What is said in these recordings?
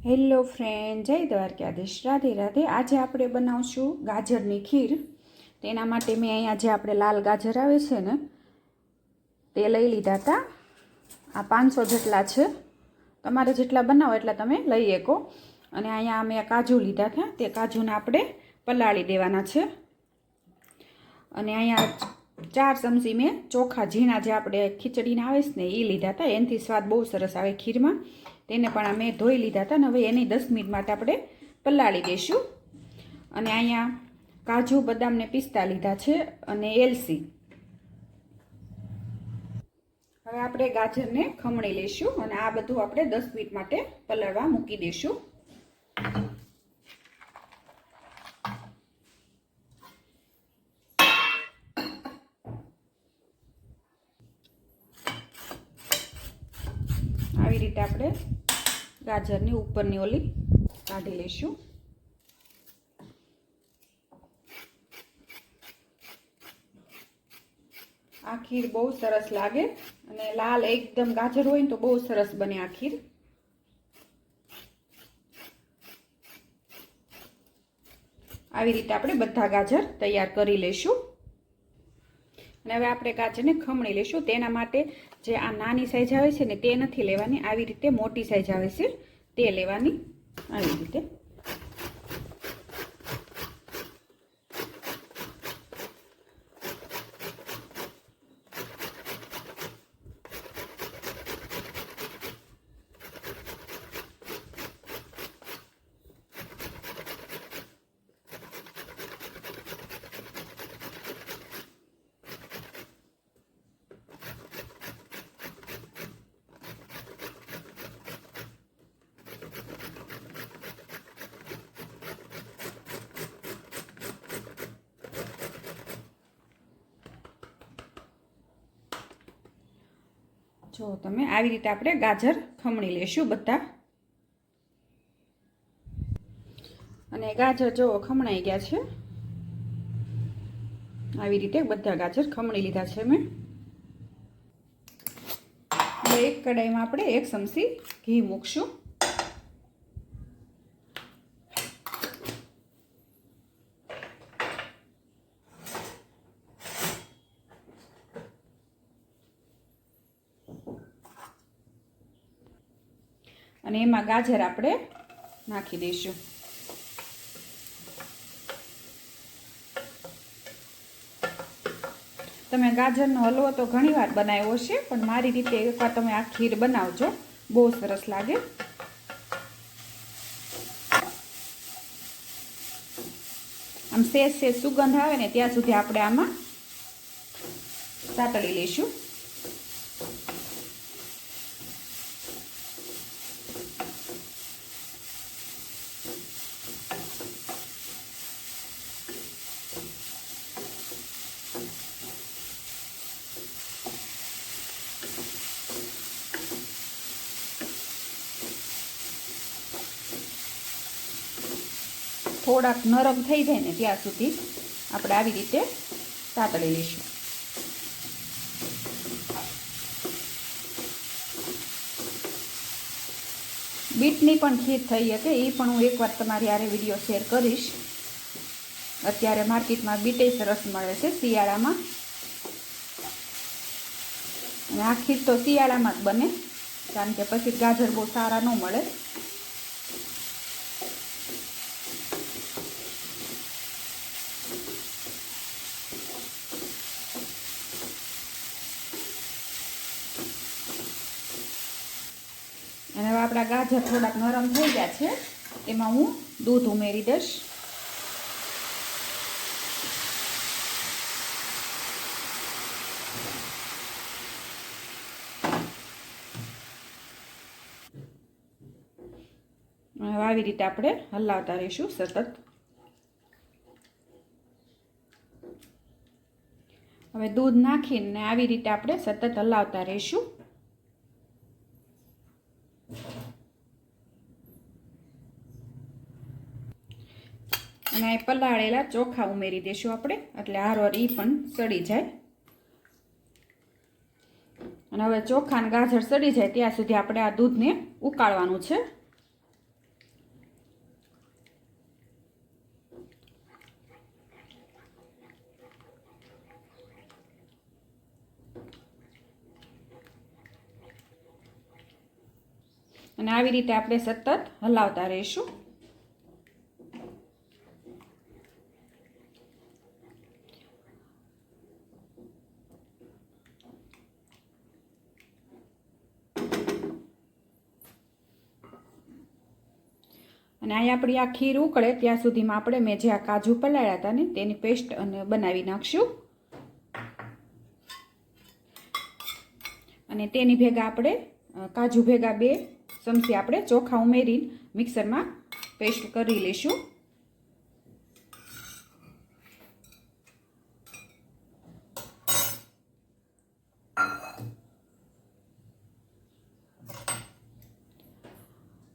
Hello friend, જય દ્વારકાધીશ, રાધે રાધે। આજે આપણે બનાવશું ગાજરની ખીર। તેના માટે મેં અહીંયા જે આપણે લાલ ગાજર આવે છે ને તે લઈ લીધા હતા। આ 500 જેટલા છે, તમારે જેટલા બનાવો એટલા તમે લઈ શકો। અને અહીંયા મેં કાજુ લીધા હતા, તે કાજુને આપણે પલાળી દેવાના છે। અને અહીંયા 4 ચમચી મેં ચોખા ઝીણા જે આપણે ખીચડીને આવે છે ને એ લીધા હતા। એનાથી સ્વાદ બહુ સરસ આવે ખીરમાં। તેને પણ મેં ધોઈ લીધા હતા ને હવે એની 10 મિનિટ માટે આપણે પલાળી દઈશું। અને અહીંયા કાજુ બદામ ને પિસ્તા લીધા છે અને એલસી। હવે આપણે ગાજરને ખમણી લઈશું અને આ બધું આપણે 10 મિનિટ માટે પલાળવા મૂકી દઈશું। આવી રીતે આપણે ગાજરની ઉપરની ઓલી કાઢી લઈશું। આ ખીર બહુ સરસ લાગે અને લાલ એકદમ ગાજર હોય ને તો બહુ સરસ બને આ ખીર। આવી રીતે આપણે બધા ગાજર તૈયાર કરી લઈશું। અને હવે આપણે ગાજરને ખમણી લઈશું। તેના માટે જે આ નાની સાઈઝ આવે છે ને તે નથી લેવાની, આવી રીતે મોટી સાઈઝ આવે છે તે લેવાની। આવી રીતે જો તમે આવી રીતે આપણે ગાજર ખમણી લેશું બધા। અને ગાજર જો ખમણાઈ ગયા છે, આવી રીતે બધા ગાજર ખમણી લીધા છે મેં। હવે એક કડાઈમાં આપણે 1 ચમચી ઘી મૂકશું। અને એમાં ગાજર આપણે નાખી દઈશું। તમે ગાજરનો હલવો તો ઘણીવાર બનાવ્યો છે, પણ મારી રીતે એકવાર તમે આ ખીર બનાવજો, બહુ સરસ લાગે। આમ સેજ સુગંધ આવે ને ત્યાં સુધી આપણે આમાં સાતળી લઈશું। થોડાક નરમ થઈ જાય ને ત્યાં સુધી આપણે આવી રીતે સાતળી લઈશું। બીટની પણ ખીર થઈ શકે, એ પણ હું એકવાર તમારી આરે વિડીયો શેર કરીશ। અત્યારે માર્કેટમાં બીટે સરસ મળે છે શિયાળામાં, અને આ ખીર તો શિયાળામાં જ બને, કારણ કે પછી ગાજર બહુ સારા ન મળે। અને હવે આપણા ગાજર થોડાક નરમ થઈ ગયા છે, એમાં હું દૂધ ઉમેરી દઈશ। હવે આવી રીતે આપણે હલાવતા રહીશું સતત। હવે દૂધ નાખીને આવી રીતે આપણે સતત હલાવતા રહીશું। અને પલાળેલા ચોખા ઉમેરી દઈશું આપણે, એટલે હારવાર ઈ પણ સડી જાય। અને હવે ચોખા અને ગાજર સડી જાય ત્યાં સુધી આપણે આ દૂધને ઉકાળવાનું છે। અને આવી રીતે આપણે સતત હલાવતા રહીશું. અને અહીં આપણી આ ખીર ઉકળે ત્યાં સુધીમાં આપણે મેં જે આ કાજુ પલાળ્યા હતા ને તેની પેસ્ટ અને બનાવી નાખશું. અને તેની ભેગા આપણે કાજુ ભેગા 2 ચમચી આપણે ચોખા ઉમેરીને મિક્સરમાં પેસ્ટ કરી લઈશું.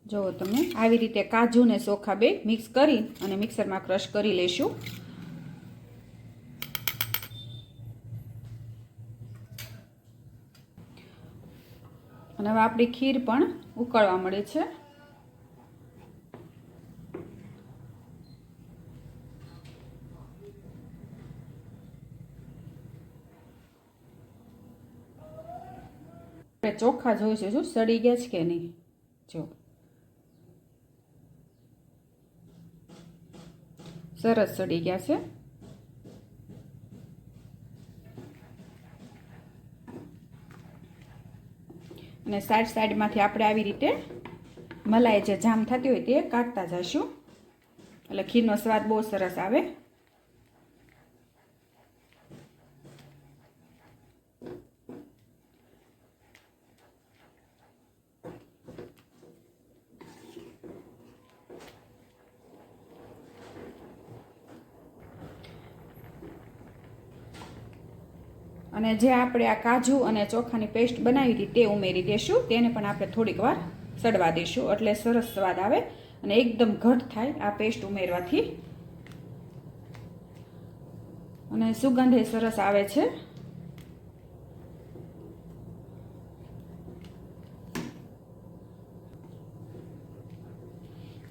જો તમે આવી રીતે કાજુ ને ચોખા 2 મિક્સ કરી અને મિક્સરમાં ક્રશ કરી લઈશું. અને હવે આપણી ખીર પણ ઉકળવા મળે છે. ચોખા જોઈશું શું સડી ગયા છે કે નહીં. જો સરસ સડી ગયા છે. અને સાઈડમાંથી આપણે આવી રીતે મલાઈ જે જામ થતી હોય તે કાઢતા જઈશું એટલે ખીરનો સ્વાદ બહુ સરસ આવે. અને જે આપણે આ કાજુ અને ચોખાની પેસ્ટ બનાવી હતી તે ઉમેરી દેશું. તેને પણ આપણે થોડીક વાર સડવા દઈશું એટલે સરસ સ્વાદ આવે અને એકદમ ઘટ થાય આ પેસ્ટ ઉમેરવાથી. અને સુગંધ એ સરસ આવે છે.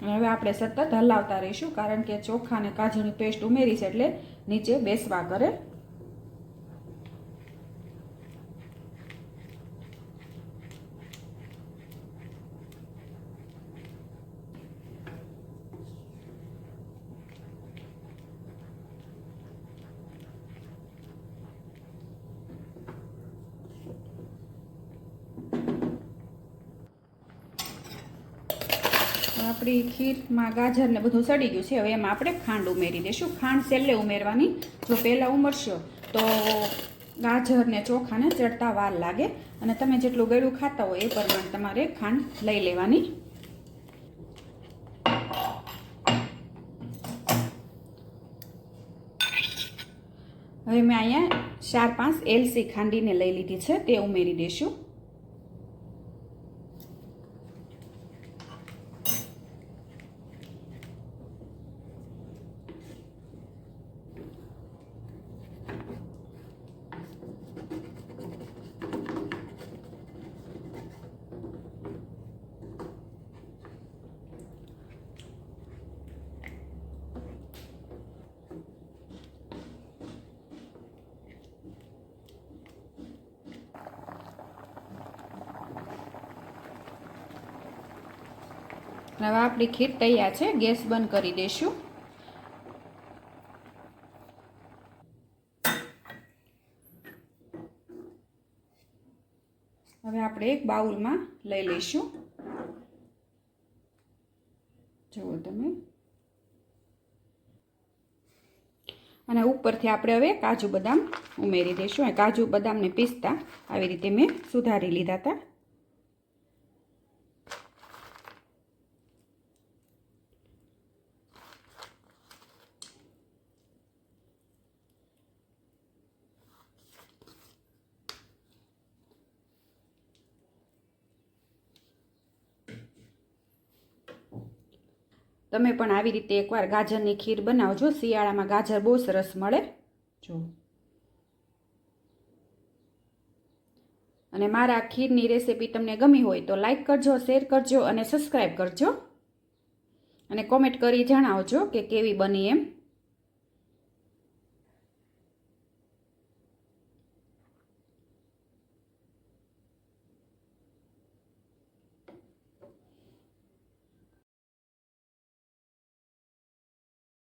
અને હવે આપણે સતત હલાવતા રહીશું કારણ કે ચોખા અને કાજુની પેસ્ટ ઉમેરી છે એટલે નીચે બેસવા કરે. આપણી ખીરમાં ગાજર ને બધું સડી ગયું છે. હવે એમાં આપણે ખાંડ ઉમેરી દઈશું. ખાંડ છેલ્લે ઉમેરવાની. જો પહેલાં ઉમેરશો તો ગાજર ને ચોખાને ચડતા વાર લાગે અને તમે જેટલું ગળ્યું ખાતા હોય એ પ્રમાણે તમારે ખાંડ લઈ લેવાની. હવે મેં અહીંયા 4-5 એલચી ખાંડીને લઈ લીધી છે તે ઉમેરી દઈશું. હવે આપણી ખીર તૈયાર છે. ગેસ બંધ કરી દઈશું. હવે આપણે એક બાઉલમાં લઈ લઈશું. જુઓ તમે. અને ઉપરથી આપણે હવે કાજુ બદામ ઉમેરી દઈશું. કાજુ બદામને પીસતા આવી રીતે મેં સુધારી લીધા હતા. તમે પણ આવી રીતે એકવાર ગાજરની ખીર બનાવજો. શિયાળામાં ગાજર બહુ સરસ મળે. જો અને મારા ખીરની રેસીપી તમને ગમી હોય તો લાઈક કરજો, શેર કરજો અને સબસ્ક્રાઈબ કરજો. અને કોમેન્ટ કરી જણાવજો કે કેવી બની એમ.